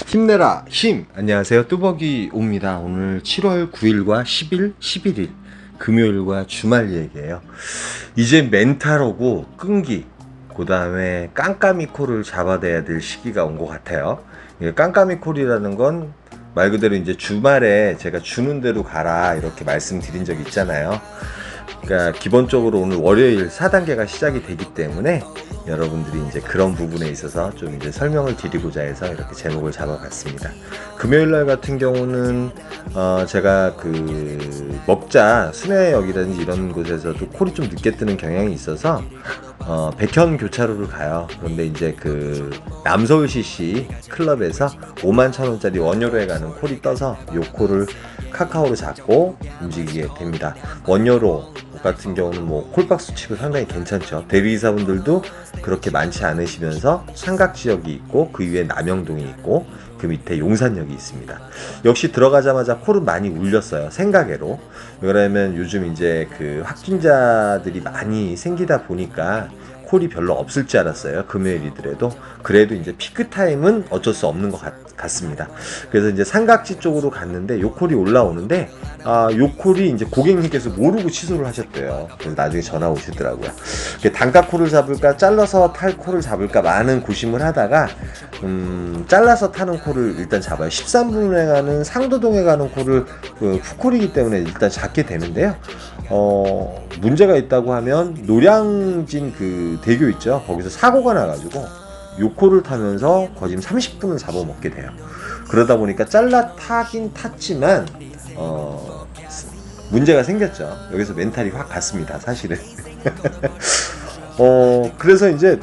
힘내라 힘! 안녕하세요, 뚜벅이 옵니다. 오늘 7월 9일과 10일, 11일 금요일과 주말 얘기예요. 이제 멘탈 오고 끈기, 그 다음에 깜깜이 콜을 잡아내야 될 시기가 온 것 같아요. 깜깜이 콜이라는 건 말 그대로 이제 주말에 제가 주는 대로 가라 이렇게 말씀드린 적 있잖아요. 그러니까 기본적으로 오늘 월요일 4단계가 시작이 되기 때문에 여러분들이 이제 그런 부분에 있어서 좀 이제 설명을 드리고자 해서 이렇게 제목을 잡아봤습니다. 금요일 날 같은 경우는 제가 그 먹자 수내역이라든지 이런 곳에서도 콜이 좀 늦게 뜨는 경향이 있어서 백현 교차로를 가요. 그런데 이제 그 남서울 CC 클럽에서 51,000원짜리 원유로에 가는 콜이 떠서 요 콜을 카카오로 잡고 움직이게 됩니다. 원유로 같은 경우는 뭐 콜박스 치고 상당히 괜찮죠. 대리기사분들도 그렇게 많지 않으시면서 삼각지역이 있고 그 위에 남영동이 있고 그 밑에 용산역이 있습니다. 역시 들어가자마자 콜은 많이 울렸어요. 생각외로. 왜냐면 요즘 이제 그 확진자들이 많이 생기다 보니까 콜이 별로 없을 줄 알았어요. 금요일이더라도. 그래도 이제 피크타임은 어쩔 수 없는 것 같습니다. 그래서 이제 삼각지 쪽으로 갔는데 요 콜이 올라오는데 요 콜이 이제 고객님께서 모르고 취소를 하셨대요. 그래서 나중에 전화 오시더라고요. 단가 콜을 잡을까 잘라서 탈 콜을 잡을까 많은 고심을 하다가 잘라서 타는 콜을 일단 잡아요. 13분에 가는 상도동에 가는 콜을 푸콜이기 때문에 일단 잡게 되는데요. 문제가 있다고 하면 노량진 그 대교 있죠. 거기서 사고가 나가지고 요 콜을 타면서 거의 30분을 잡아먹게 돼요. 그러다 보니까 잘라 타긴 탔지만 문제가 생겼죠. 여기서 멘탈이 확 갔습니다, 사실은. 그래서 이제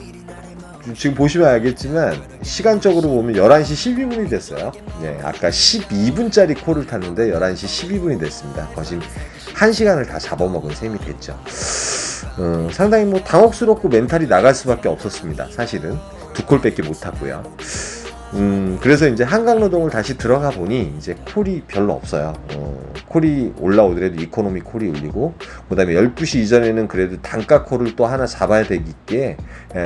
지금 보시면 알겠지만 시간적으로 보면 11시 12분이 됐어요. 네, 아까 12분짜리 콜을 탔는데 11시 12분이 됐습니다. 거의 1시간을 다 잡아먹은 셈이 됐죠. 상당히 뭐 당혹스럽고 멘탈이 나갈 수밖에 없었습니다. 사실은 두 콜밖에 못 탔고요. 그래서 이제 한강노동을 다시 들어가 보니 이제 콜이 별로 없어요. 콜이 올라오더라도 이코노미 콜이 울리고, 그 다음에 12시 이전에는 그래도 단가 콜을 또 하나 잡아야 되기에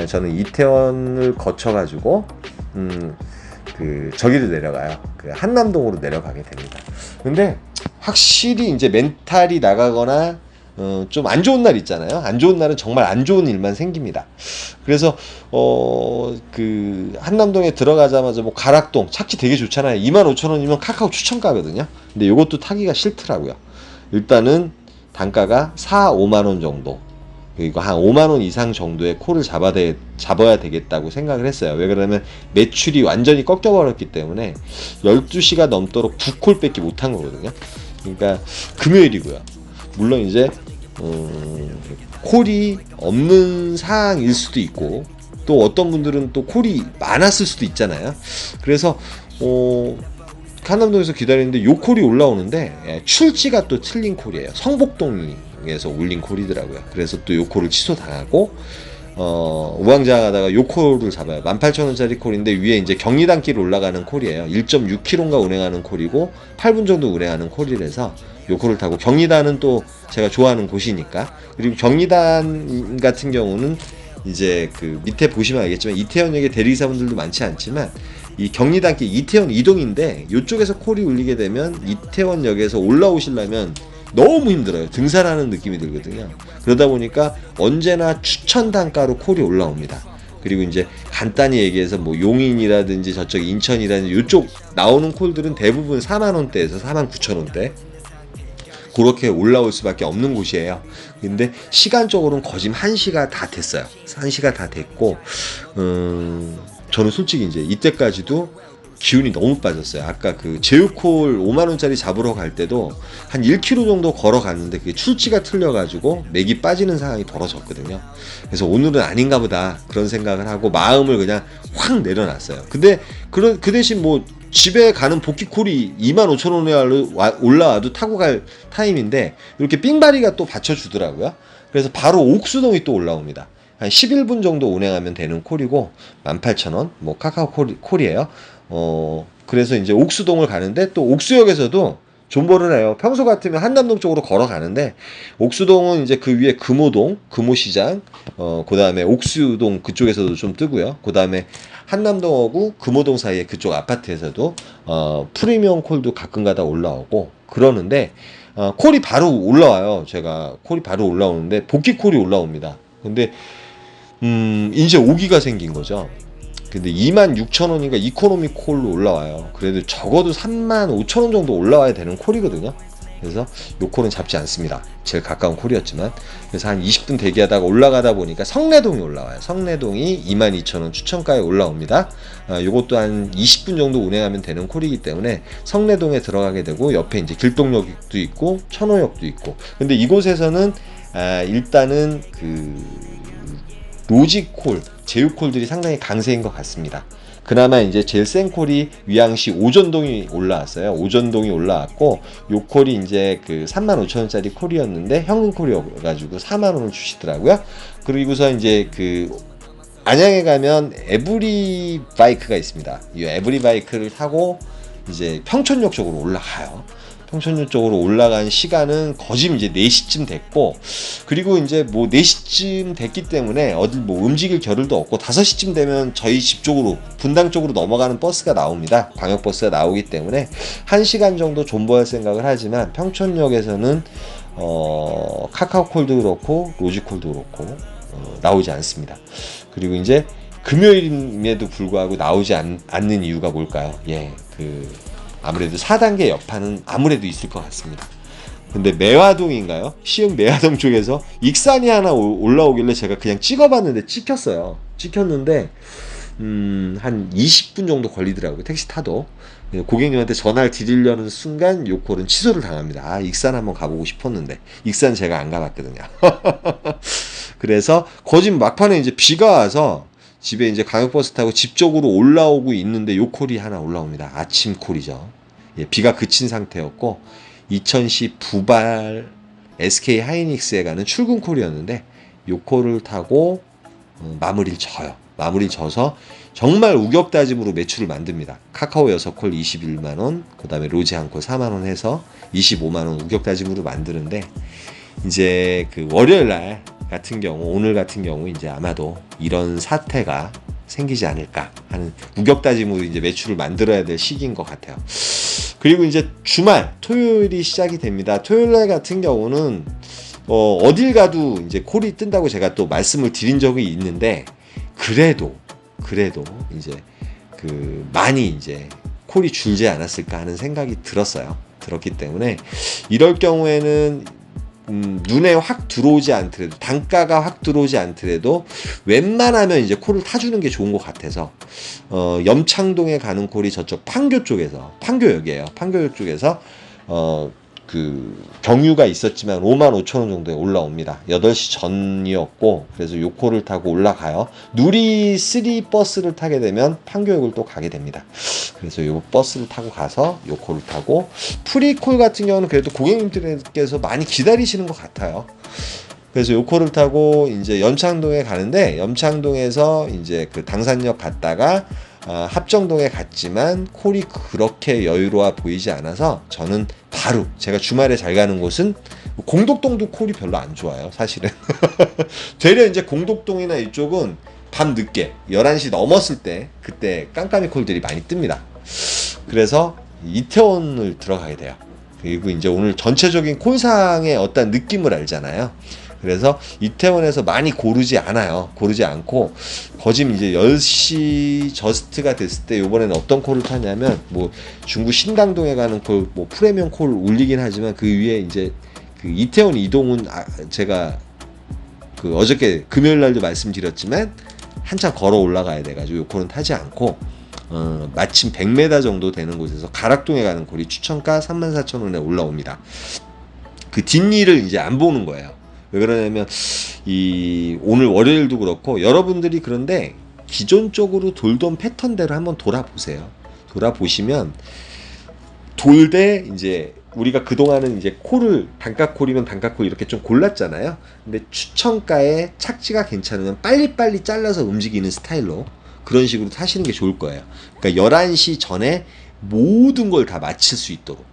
저는 이태원을 거쳐가지고 그 저기로 내려가요. 그 한남동으로 내려가게 됩니다. 근데 확실히 이제 멘탈이 나가거나 좀 안 좋은 날 있잖아요. 안 좋은 날은 정말 안 좋은 일만 생깁니다. 그래서 그 한남동에 들어가자마자 뭐 가락동 찾기 되게 좋잖아요. 25,000원이면 카카오 추천가거든요. 근데 이것도 타기가 싫더라고요. 일단은 단가가 4, 5만원 정도, 그리고 한 5만원 이상 정도의 콜을 잡아야 되겠다고 생각을 했어요. 왜 그러냐면 매출이 완전히 꺾여버렸기 때문에 12시가 넘도록 9콜밖에 못한 거거든요. 그러니까 금요일이고요. 물론 이제 콜이 없는 상황일 수도 있고, 또 어떤 분들은 또 콜이 많았을 수도 있잖아요. 그래서 한남동에서 기다리는데 요 콜이 올라오는데 출지가 또 틀린 콜이에요. 성복동에서 올린 콜이더라고요. 그래서 또 요 콜을 취소당하고 우왕좌왕 하다가 요 콜을 잡아요. 18,000원짜리 콜인데 위에 이제 경리단길 올라가는 콜이에요. 1.6km인가 운행하는 콜이고 8분 정도 운행하는 콜이라서 요 콜을 타고, 경리단은 또 제가 좋아하는 곳이니까. 그리고 경리단 같은 경우는 이제 그 밑에 보시면 알겠지만 이태원역에 대리기사분들도 많지 않지만 이 경리단길 이태원 이동인데 이쪽에서 콜이 울리게 되면 이태원역에서 올라오시려면 너무 힘들어요. 등산하는 느낌이 들거든요. 그러다 보니까 언제나 추천 단가로 콜이 올라옵니다. 그리고 이제 간단히 얘기해서 뭐 용인이라든지 저쪽 인천이라든지 이쪽 나오는 콜들은 대부분 4만원대에서 49,000원대 그렇게 올라올 수밖에 없는 곳이에요. 근데 시간적으로는 거의 1시가 다 됐어요. 1시가 다 됐고, 저는 솔직히 이제 이때까지도 기운이 너무 빠졌어요. 아까 그 제휴콜 5만원짜리 잡으러 갈 때도 한 1km 정도 걸어갔는데 그게 출지가 틀려가지고 맥이 빠지는 상황이 벌어졌거든요. 그래서 오늘은 아닌가 보다 그런 생각을 하고 마음을 그냥 확 내려놨어요. 근데 그 대신 뭐 집에 가는 복귀콜이 25,000원에 올라와도 타고 갈 타임인데 이렇게 삥바리가 또 받쳐주더라고요. 그래서 바로 옥수동이 또 올라옵니다. 한 11분 정도 운행하면 되는 콜이고 18,000원 카카오 콜이에요. 그래서 이제 옥수동을 가는데 또 옥수역에서도 존버를 해요. 평소 같으면 한남동 쪽으로 걸어가는데 옥수동은 이제 그 위에 금호동, 금호시장, 그 다음에 옥수동 그쪽에서도 좀 뜨고요. 그 다음에 한남동하고 금호동 사이에 그쪽 아파트에서도 프리미엄 콜도 가끔가다 올라오고 그러는데 콜이 바로 올라와요. 제가 콜이 바로 올라오는데 복귀 콜이 올라옵니다. 근데 이제 오기가 생긴 거죠. 근데 26,000원인가 이코노미 콜로 올라와요. 그래도 적어도 35,000원 정도 올라와야 되는 콜이거든요. 그래서 요 콜은 잡지 않습니다. 제일 가까운 콜이었지만. 그래서 한 20분 대기하다가 올라가다 보니까 성내동이 올라와요. 성내동이 22,000원 추천가에 올라옵니다. 요것도 한 20분 정도 운행하면 되는 콜이기 때문에 성내동에 들어가게 되고 옆에 이제 길동역도 있고 천호역도 있고. 근데 이곳에서는 일단은 로지콜, 제휴콜들이 상당히 강세인 것 같습니다. 그나마 이제 제일 센 콜이 위양시 오전동이 올라왔어요. 오전동이 올라왔고, 요 콜이 이제 35,000원짜리 콜이었는데, 현금 콜이어가지고 4만원을 주시더라고요. 그리고서 이제 안양에 가면 에브리 바이크가 있습니다. 이 에브리 바이크를 타고 이제 평촌역 쪽으로 올라가요. 평촌역 쪽으로 올라간 시간은 거의 이제 4시쯤 됐고, 그리고 이제 뭐 4시쯤 됐기 때문에 어딜 뭐 움직일 겨를도 없고 5시쯤 되면 저희 집 쪽으로 분당 쪽으로 넘어가는 버스가 나옵니다. 광역버스가 나오기 때문에 1시간 정도 존버할 생각을 하지만 평촌역에서는 카카오콜도 그렇고 로지콜도 그렇고 나오지 않습니다. 그리고 이제 금요일임에도 불구하고 나오지 않는 이유가 뭘까요? 아무래도 4단계 여파는 아무래도 있을 것 같습니다. 근데 매화동인가요? 시흥 매화동 쪽에서 익산이 하나 올라오길래 제가 그냥 찍어봤는데 찍혔어요. 찍혔는데 한 20분 정도 걸리더라고요. 택시 타도. 고객님한테 전화를 드리려는 순간 요 콜은 취소를 당합니다. 익산 한번 가보고 싶었는데 익산 제가 안 가봤거든요. 그래서 거짓 막판에 이제 비가 와서 집에 이제 광역버스 타고 집 쪽으로 올라오고 있는데 요 콜이 하나 올라옵니다. 아침 콜이죠. 비가 그친 상태였고 2010 부발 SK 하이닉스에 가는 출근 콜이었는데 요 콜을 타고 마무리를 져요. 마무리를 져서 정말 우격다짐으로 매출을 만듭니다. 카카오 6콜 21만원, 그 다음에 로지 1콜 4만원 해서 25만원 우격다짐으로 만드는데 이제 월요일 날 같은 경우, 오늘 같은 경우 이제 아마도 이런 사태가 생기지 않을까 하는 우격다짐으로 이제 매출을 만들어야 될 시기인 것 같아요. 그리고 이제 주말, 토요일이 시작이 됩니다. 토요일 날 같은 경우는 어딜 가도 이제 콜이 뜬다고 제가 또 말씀을 드린 적이 있는데 그래도 이제 많이 이제 콜이 줄지 않았을까 하는 생각이 들었기 때문에 이럴 경우에는 눈에 확 들어오지 않더라도 단가가 확 들어오지 않더라도 웬만하면 이제 콜을 타주는 게 좋은 것 같아서 염창동에 가는 콜이 저쪽 판교 쪽에서 판교역이에요. 판교역 쪽에서 경유가 있었지만 55,000원 정도에 올라옵니다. 8시 전이었고 그래서 요 콜을 타고 올라가요. 누리 3 버스를 타게 되면 판교역을 또 가게 됩니다. 그래서 요 버스를 타고 가서 요 콜을 타고 프리콜 같은 경우는 그래도 고객님들께서 많이 기다리시는 것 같아요. 그래서 요 콜을 타고 이제 염창동에 가는데 염창동에서 이제 당산역 갔다가 합정동에 갔지만 콜이 그렇게 여유로워 보이지 않아서 저는 바로 제가 주말에 잘 가는 곳은 공덕동도 콜이 별로 안 좋아요. 사실은 되려 이제 공덕동이나 이쪽은 밤 늦게 11시 넘었을 때 그때 깜깜이 콜들이 많이 뜹니다. 그래서 이태원을 들어가게 돼요. 그리고 이제 오늘 전체적인 콜상의 어떤 느낌을 알잖아요. 그래서 이태원에서 많이 고르지 않고 거짓 이제 10시 저스트가 됐을 때 요번에는 어떤 콜을 타냐면 뭐 중구 신당동에 가는 콜, 뭐 프리미엄 콜 울리긴 하지만 그 위에 이제 이태원 이동은 제가 어저께 금요일 날도 말씀드렸지만 한참 걸어 올라가야 돼가지고 요 콜은 타지 않고 마침 100m 정도 되는 곳에서 가락동에 가는 콜이 추천가 34,000원에 올라옵니다. 그 뒷일을 이제 안 보는 거예요. 왜 그러냐면 오늘 월요일도 그렇고 여러분들이 그런데 기존적으로 돌던 패턴대로 한번 돌아보세요. 돌아보시면 돌되 이제 우리가 그동안은 이제 콜을 단가콜이면 단가콜 이렇게 좀 골랐잖아요. 근데 추천가에 착지가 괜찮으면 빨리빨리 잘라서 움직이는 스타일로 그런 식으로 타시는 게 좋을 거예요. 그러니까 11시 전에 모든 걸 다 마칠 수 있도록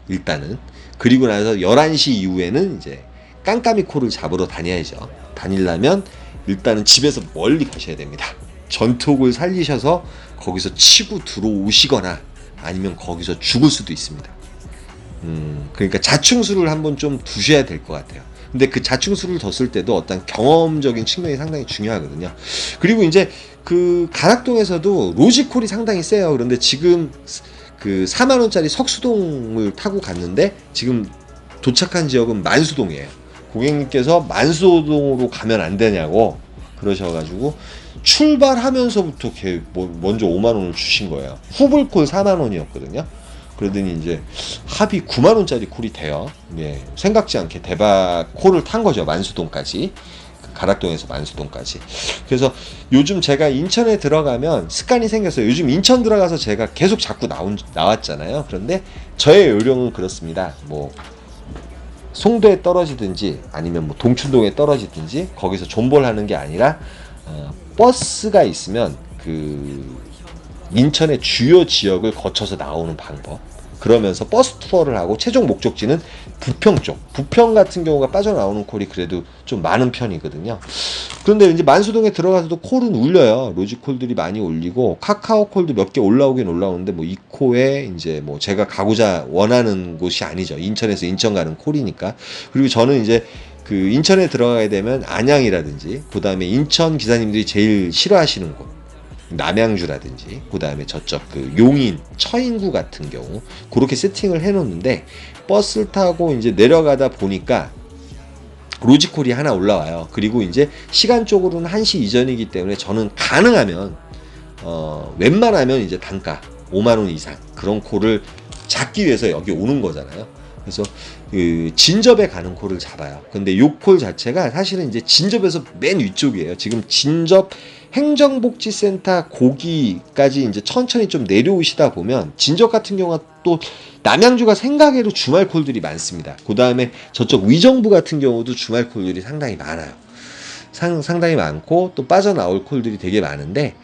일단은. 그리고 나서 11시 이후에는 이제 깜깜이 콜을 잡으러 다녀야죠. 다니려면 일단은 집에서 멀리 가셔야 됩니다. 전톡을 살리셔서 거기서 치고 들어오시거나 아니면 거기서 죽을 수도 있습니다. 그러니까 자충수를 한번 좀 두셔야 될 것 같아요. 근데 그 자충수를 뒀을 때도 어떤 경험적인 측면이 상당히 중요하거든요. 그리고 이제 그 가락동에서도 로지콜이 상당히 세요. 그런데 지금 그 4만원짜리 석수동을 타고 갔는데 지금 도착한 지역은 만수동이에요. 고객님께서 만수동으로 가면 안 되냐고 그러셔가지고 출발하면서부터 먼저 5만원을 주신 거예요. 후불콜 4만원이었거든요. 그러더니 이제 합이 9만원짜리 콜이 돼요. 예, 생각지 않게 대박 콜을 탄 거죠. 만수동까지. 가락동에서 만수동까지. 그래서 요즘 제가 인천에 들어가면 습관이 생겼어요. 요즘 인천 들어가서 제가 계속 자꾸 나왔잖아요. 그런데 저의 요령은 그렇습니다. 뭐 송도에 떨어지든지 아니면 뭐 동춘동에 떨어지든지 거기서 존볼하는 게 아니라 버스가 있으면 그 인천의 주요 지역을 거쳐서 나오는 방법. 그러면서 버스 투어를 하고 최종 목적지는 부평 쪽. 부평 같은 경우가 빠져나오는 콜이 그래도 좀 많은 편이거든요. 그런데 이제 만수동에 들어가서도 콜은 울려요. 로지콜들이 많이 울리고 카카오콜도 몇 개 올라오긴 올라오는데 뭐 이 코에 이제 뭐 제가 가고자 원하는 곳이 아니죠. 인천에서 인천 가는 콜이니까. 그리고 저는 이제 그 인천에 들어가게 되면 안양이라든지 그다음에 인천 기사님들이 제일 싫어하시는 곳 남양주라든지 그다음에 저쪽 그 용인, 처인구 같은 경우 그렇게 세팅을 해놓는데 버스를 타고 이제 내려가다 보니까 로지콜이 하나 올라와요. 그리고 이제 시간적으로는 1시 이전이기 때문에 저는 가능하면 웬만하면 이제 단가 5만 원 이상 그런 콜을 잡기 위해서 여기 오는 거잖아요. 그래서 그 진접에 가는 콜을 잡아요. 근데 요 콜 자체가 사실은 이제 진접에서 맨 위쪽이에요. 지금 진접 행정복지센터 고기까지 이제 천천히 좀 내려오시다 보면 진접 같은 경우가 또 남양주가 생각외로 주말 콜들이 많습니다. 그 다음에 저쪽 위정부 같은 경우도 주말 콜들이 상당히 많아요. 상당히 많고 또 빠져나올 콜들이 되게 많은데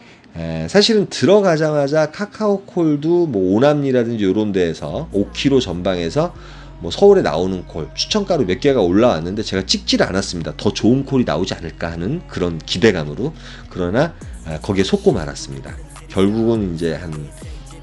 사실은 들어가자마자 카카오콜도 뭐 오남리라든지 이런 데에서 5km 전방에서 뭐 서울에 나오는 콜 추천가로 몇 개가 올라왔는데 제가 찍지를 않았습니다. 더 좋은 콜이 나오지 않을까 하는 그런 기대감으로. 그러나 거기에 속고 말았습니다. 결국은 이제 한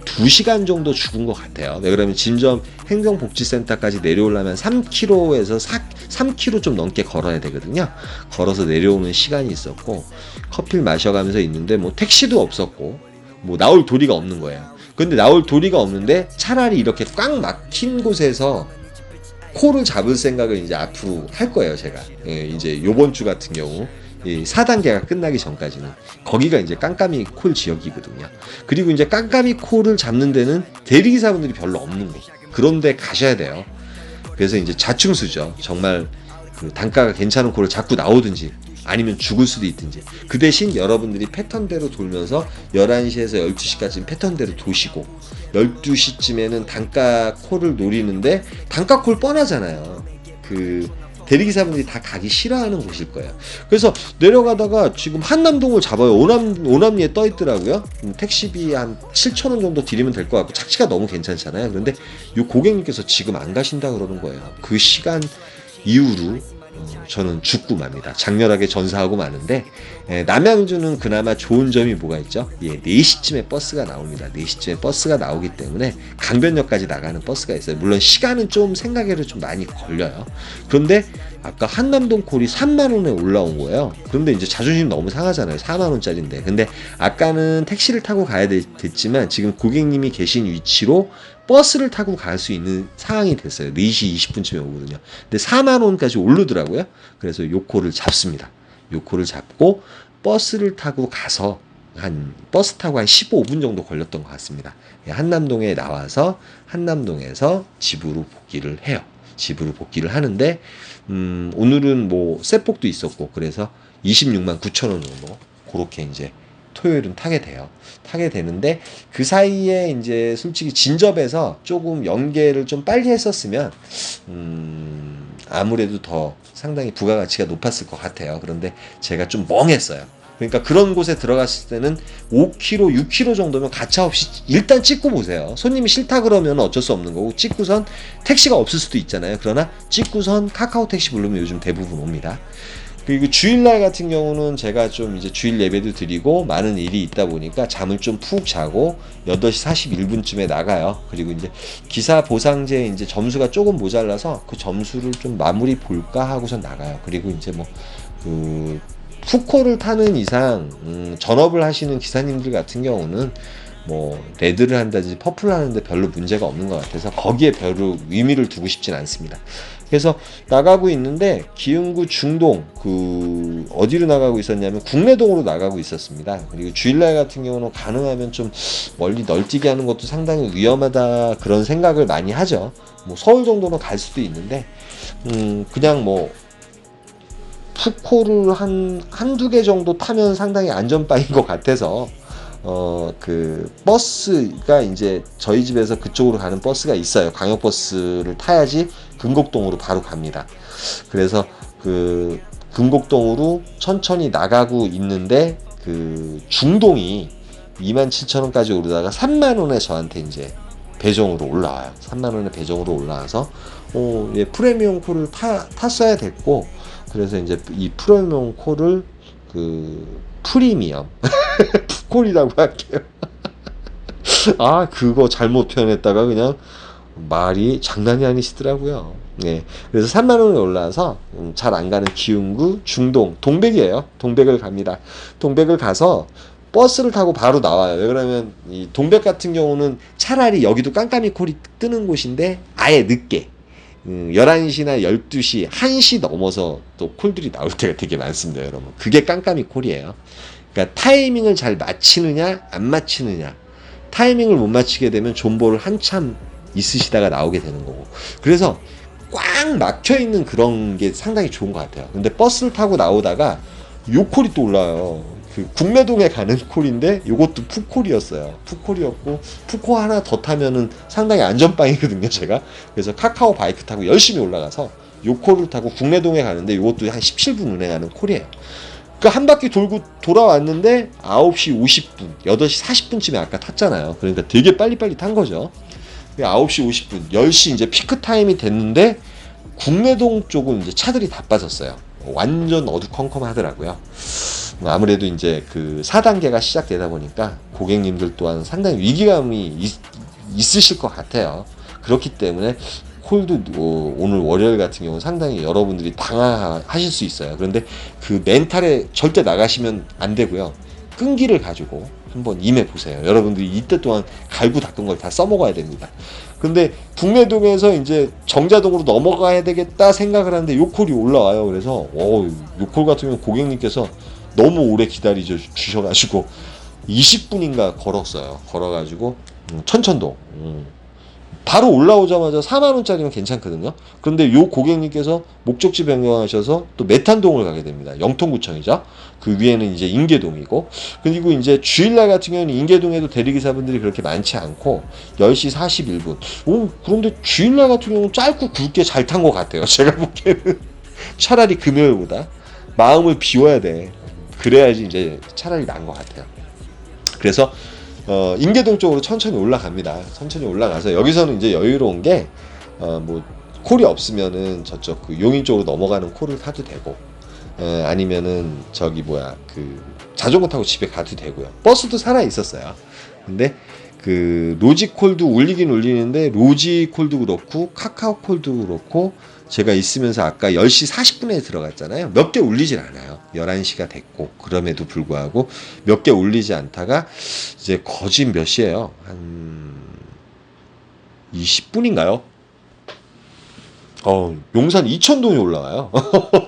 2시간 정도 죽은 것 같아요. 왜 그러면 진점 행정복지센터까지 내려오려면 3km에서 3km 좀 넘게 걸어야 되거든요. 걸어서 내려오는 시간이 있었고 커피를 마셔가면서 있는데 뭐 택시도 없었고 뭐 나올 도리가 없는 거예요. 근데 나올 도리가 없는데 차라리 이렇게 꽉 막힌 곳에서 콜을 잡을 생각을 이제 앞으로 할 거예요, 제가. 예, 이제 요번 주 같은 경우 이 4단계가 끝나기 전까지는 거기가 이제 깜깜이 콜 지역이거든요. 그리고 이제 깜깜이 콜을 잡는 데는 대리기사분들이 별로 없는 곳. 그런 데 가셔야 돼요. 그래서 이제 자충수죠. 정말 그 단가가 괜찮은 콜을 자꾸 나오든지 아니면 죽을 수도 있든지. 그 대신 여러분들이 패턴대로 돌면서 11시에서 12시까지 패턴대로 도시고 12시쯤에는 단가 콜을 노리는데 단가 콜 뻔하잖아요. 그 대리기사분들이 다 가기 싫어하는 곳일 거예요. 그래서 내려가다가 지금 한남동을 잡아요. 오남리에 떠 있더라고요. 택시비 한 7,000원 정도 드리면 될 것 같고 착지가 너무 괜찮잖아요. 그런데 이 고객님께서 지금 안 가신다 그러는 거예요. 그 시간 이후로 저는 죽고 맙니다. 장렬하게 전사하고 마는데 남양주는 그나마 좋은 점이 뭐가 있죠? 4시쯤에 버스가 나옵니다. 4시쯤에 버스가 나오기 때문에 강변역까지 나가는 버스가 있어요. 물론 시간은 좀 생각외로 좀 많이 걸려요. 그런데 아까 한남동 콜이 3만 원에 올라온 거예요. 그런데 이제 자존심 너무 상하잖아요. 4만 원짜리인데. 근데 아까는 택시를 타고 가야 됐지만 지금 고객님이 계신 위치로 버스를 타고 갈 수 있는 상황이 됐어요. 4시 20분쯤에 오거든요. 근데 4만 원까지 오르더라고요. 그래서 요 콜을 잡습니다. 요 콜을 잡고 버스를 타고 가서 버스 타고 한 15분 정도 걸렸던 것 같습니다. 한남동에 나와서 한남동에서 집으로 복귀를 해요. 집으로 복귀를 하는데 오늘은 뭐 세폭도 있었고 그래서 26만 9천 원 정도 그렇게 이제 토요일은 타게 돼요. 타게 되는데 그 사이에 이제 솔직히 진접에서 조금 연계를 좀 빨리 했었으면 아무래도 더 상당히 부가가치가 높았을 것 같아요. 그런데 제가 좀 멍했어요. 그러니까 그런 곳에 들어갔을 때는 5km, 6km 정도면 가차없이 일단 찍고 보세요. 손님이 싫다 그러면 어쩔 수 없는 거고, 찍고선 택시가 없을 수도 있잖아요. 그러나 찍고선 카카오 택시 부르면 요즘 대부분 옵니다. 그리고 주일날 같은 경우는 제가 좀 이제 주일 예배도 드리고 많은 일이 있다 보니까 잠을 좀 푹 자고 8시 41분쯤에 나가요. 그리고 이제 기사 보상제 이제 점수가 조금 모자라서 그 점수를 좀 마무리 볼까 하고서 나가요. 그리고 이제 뭐 푸코를 타는 이상 전업을 하시는 기사님들 같은 경우는 뭐 레드를 한다든지 퍼플을 하는데 별로 문제가 없는 것 같아서 거기에 별로 의미를 두고 싶진 않습니다. 그래서 나가고 있는데 기흥구 중동 어디로 나가고 있었냐면 국내동으로 나가고 있었습니다. 그리고 주일날 같은 경우는 가능하면 좀 멀리 널뛰게 하는 것도 상당히 위험하다 그런 생각을 많이 하죠. 뭐 서울 정도는 갈 수도 있는데 그냥 뭐 푸코를 한두 개 정도 타면 상당히 안전바인 것 같아서 버스가 이제 저희 집에서 그쪽으로 가는 버스가 있어요. 광역버스를 타야지 금곡동으로 바로 갑니다. 그래서 금곡동으로 천천히 나가고 있는데 중동이 27,000원까지 오르다가 30,000원에 저한테 이제 배정으로 올라와요. 30,000원에 배정으로 올라와서 예, 프리미엄 콜을 탔어야 됐고, 그래서 이제 이 프리미엄 콜을 프리미엄 푸콜이라고 할게요. 아, 그거 잘못 표현했다가 그냥 말이 장난이 아니시더라고요. 네. 그래서 30,000원에 올라와서 잘 안 가는 기흥구 중동 동백이에요. 동백을 갑니다. 동백을 가서 버스를 타고 바로 나와요. 왜 그러면 이 동백 같은 경우는 차라리 여기도 깜깜이 콜이 뜨는 곳인데 아예 늦게 11시나 12시, 1시 넘어서 또 콜들이 나올 때가 되게 많습니다, 여러분. 그게 깜깜이 콜이에요. 그러니까 타이밍을 잘 맞히느냐, 안 맞히느냐. 타이밍을 못 맞추게 되면 존버를 한참 있으시다가 나오게 되는 거고. 그래서 꽉 막혀있는 그런 게 상당히 좋은 것 같아요. 근데 버스를 타고 나오다가 요 콜이 또 올라와요. 국내동에 가는 콜인데 요것도 푸콜이었어요. 푸콜이었고, 푸코 하나 더 타면은 상당히 안전빵이거든요, 제가. 그래서 카카오 바이크 타고 열심히 올라가서 요 콜을 타고 국내동에 가는데 요것도 한 17분 운행하는 콜이에요. 그러니까 한 바퀴 돌고 돌아왔는데 9시 50분, 8시 40분쯤에 아까 탔잖아요. 그러니까 되게 빨리빨리 탄 거죠. 9시 50분, 10시 이제 피크 타임이 됐는데 국내동 쪽은 이제 차들이 다 빠졌어요. 완전 어두컴컴하더라고요. 아무래도 이제 4단계가 시작되다 보니까 고객님들 또한 상당히 위기감이 있으실 것 같아요. 그렇기 때문에 콜도 오늘 월요일 같은 경우는 상당히 여러분들이 당황하실 수 있어요. 그런데 그 멘탈에 절대 나가시면 안 되고요. 끈기를 가지고 한번 임해 보세요. 여러분들이 이때 동안 갈고 닦은 걸 다 써먹어야 됩니다. 근데 국내동에서 이제 정자동으로 넘어가야 되겠다 생각을 하는데 요 콜이 올라와요. 그래서 요 콜 같은 경우는 고객님께서 너무 오래 기다리셔 주셔가지고 20분인가 걸었어요. 걸어가지고 천천동 바로 올라오자마자 4만원짜리면 괜찮거든요. 그런데 요 고객님께서 목적지 변경하셔서 또 메탄동을 가게 됩니다. 영통구청이죠. 그 위에는 이제 인계동이고, 그리고 이제 주일날 같은 경우는 인계동에도 대리기사분들이 그렇게 많지 않고 10시 41분. 그런데 주일날 같은 경우는 짧고 굵게 잘 탄 것 같아요. 제가 보기에는 차라리 금요일보다 마음을 비워야 돼. 그래야지 이제 차라리 나은 것 같아요. 그래서 인계동 쪽으로 천천히 올라갑니다. 천천히 올라가서 여기서는 이제 여유로운 게 뭐 콜이 없으면은 저쪽 용인 쪽으로 넘어가는 콜을 타도 되고, 아니면은 자전거 타고 집에 가도 되고요. 버스도 살아 있었어요. 근데 로지콜도 울리긴 울리는데 로지콜도 그렇고 카카오콜도 그렇고 제가 있으면서 아까 10시 40분에 들어갔잖아요. 몇 개 울리질 않아요. 11시가 됐고 그럼에도 불구하고 몇 개 울리지 않다가 이제 거짓 몇 시예요? 한 20분인가요? 용산 이천동이 올라와요.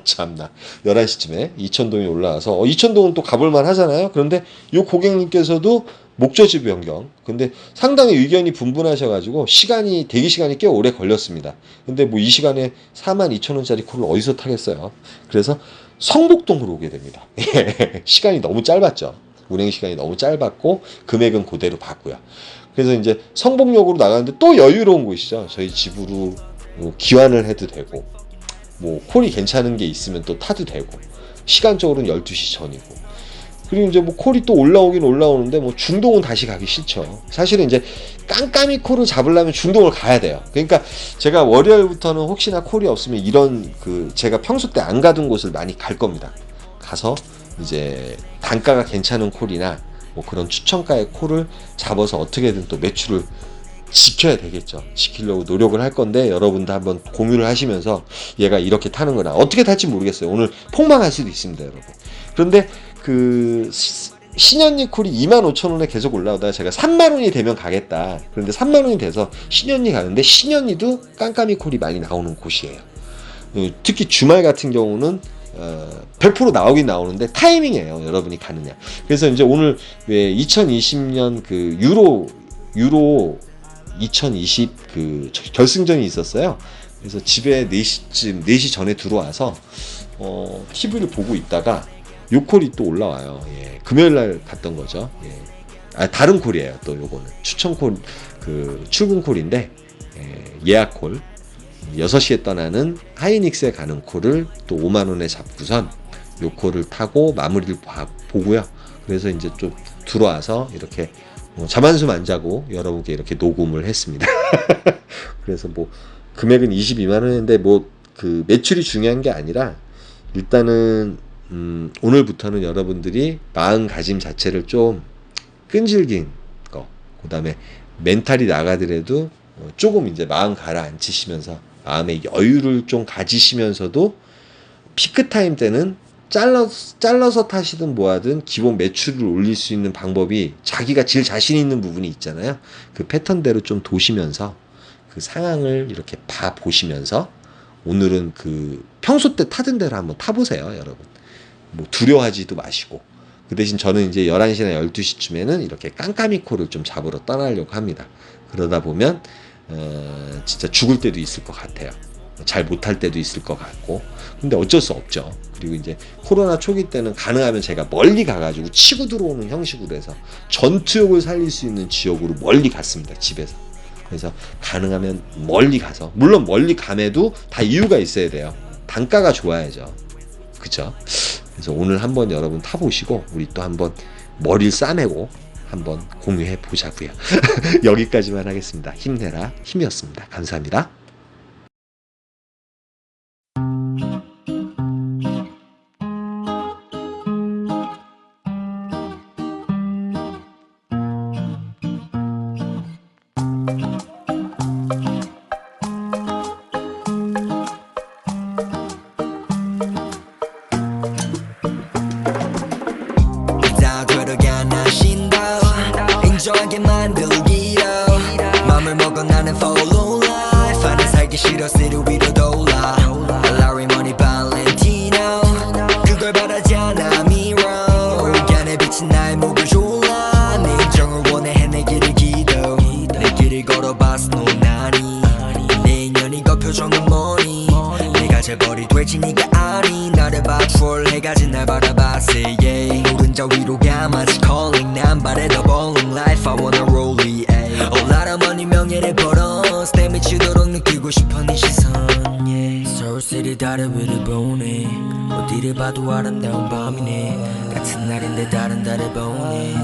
참나. 11시쯤에 이천동이 올라와서 이천동은 또 가볼만 하잖아요. 그런데 요 고객님께서도 목적지 변경. 근데 상당히 의견이 분분하셔가지고 대기 시간이 꽤 오래 걸렸습니다. 근데 뭐 이 시간에 42,000원짜리 콜을 어디서 타겠어요. 그래서 성북동으로 오게 됩니다. 시간이 너무 짧았죠. 운행 시간이 너무 짧았고 금액은 그대로 받고요. 그래서 이제 성북역으로 나가는데 또 여유로운 곳이죠. 저희 집으로 기환을 해도 되고, 뭐 콜이 괜찮은 게 있으면 또 타도 되고, 시간적으로는 12시 전이고. 그리고 이제 뭐 콜이 또 올라오긴 올라오는데 뭐 중동은 다시 가기 싫죠. 사실은 이제 깜깜이 콜을 잡으려면 중동을 가야 돼요. 그러니까 제가 월요일부터는 혹시나 콜이 없으면 이런 제가 평소 때 안 가던 곳을 많이 갈 겁니다. 가서 이제 단가가 괜찮은 콜이나 뭐 그런 추천가의 콜을 잡아서 어떻게든 또 매출을 지켜야 되겠죠. 지키려고 노력을 할 건데 여러분도 한번 공유를 하시면서 얘가 이렇게 타는구나. 어떻게 탈지 모르겠어요. 오늘 폭망할 수도 있습니다, 여러분. 그런데 신현리 콜이 25,000원에 계속 올라오다가 제가 30,000원이 되면 가겠다. 그런데 30,000원이 돼서 신현리 가는데 신현리도 깜깜이 콜이 많이 나오는 곳이에요. 특히 주말 같은 경우는 100% 나오긴 나오는데 타이밍이에요. 여러분이 가느냐. 그래서 이제 오늘 왜 2020년 유로 2020 결승전이 있었어요. 그래서 집에 4시 전에 들어와서 TV를 보고 있다가 요 콜이 또 올라와요. 예. 금요일 날 갔던 거죠. 예. 다른 콜이에요. 또 요거는 추천 콜, 출근 콜인데 예약 콜. 6시에 떠나는 하이닉스에 가는 콜을 또 5만원에 잡고선 요 콜을 타고 마무리를 보고요. 그래서 이제 좀 들어와서 이렇게 잠 한숨 안 자고 여러분께 이렇게 녹음을 했습니다. 그래서 뭐 금액은 22만원인데 뭐 매출이 중요한 게 아니라 일단은 오늘부터는 여러분들이 마음가짐 자체를 좀 끈질긴 거, 그 다음에 멘탈이 나가더라도 조금 이제 마음 가라앉히시면서 마음의 여유를 좀 가지시면서도 피크타임 때는 잘라서 타시든 뭐하든 기본 매출을 올릴 수 있는 방법이 자기가 제일 자신 있는 부분이 있잖아요. 그 패턴대로 좀 도시면서 그 상황을 이렇게 보시면서 오늘은 평소 때 타던 대로 한번 타보세요, 여러분. 뭐 두려워하지도 마시고. 그 대신 저는 이제 11시나 12시쯤에는 이렇게 깜깜이 콜을 좀 잡으러 떠나려고 합니다. 그러다 보면 진짜 죽을 때도 있을 것 같아요. 잘 못할 때도 있을 것 같고. 근데 어쩔 수 없죠. 그리고 이제 코로나 초기 때는 가능하면 제가 멀리 가가지고 치고 들어오는 형식으로 해서 전투욕을 살릴 수 있는 지역으로 멀리 갔습니다, 집에서. 그래서 가능하면 멀리 가서, 물론 멀리 감에도 다 이유가 있어야 돼요. 단가가 좋아야죠. 그쵸? 그래서 오늘 한번 여러분 타보시고 우리 또 한번 머리를 싸매고 한번 공유해 보자고요. 여기까지만 하겠습니다. 힘내라 힘이었습니다. 감사합니다. 인정하게 만들기로 맘을 먹어 나는 follow life 아니 살기 싫어 city 위로 돌아 Larry Money Valentino 그걸 바라지 않아 mirror 안에 비친 나의 목을 졸라 내 인정을 원해 해내기를 기도 내 길을 걸어봤어 노나니 내 인연이 그 표정은 뭐니 내가 재벌이 될지 네가 아니 나를 봐 troll해가 진 날 바라봤어 yeah 오른자 위로 가마치 calling 난 바래 더 bowling life I wanna roll it all out of money 명예를 벌어 내 미치도록 느끼고 싶어 네 시선 yeah 서울시리 다른 위를 보네 어디를 봐도 아름다운 밤이네 같은 날인데 다른 달을 보네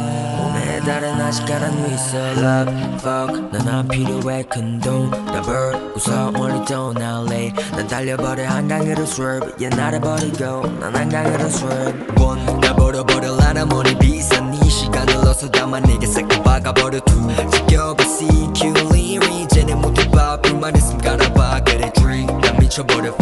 오늘의 달은 아직 가란 위 있어 love fuck 난 안 필요해 큰돈 더블 웃어 멀리 떠날래 난 달려버려 한강으로 swerve yeah 나를 버리고 난 한강으로 swerve 나 버려버려 라라머니 비싼 네 시간을 넣어서 담아 내게 싹 박아버려 two 지겨봐 CQ 리리 이제는 모두 봐 불만 있음 갈아봐 그래 dream 난 미쳐버려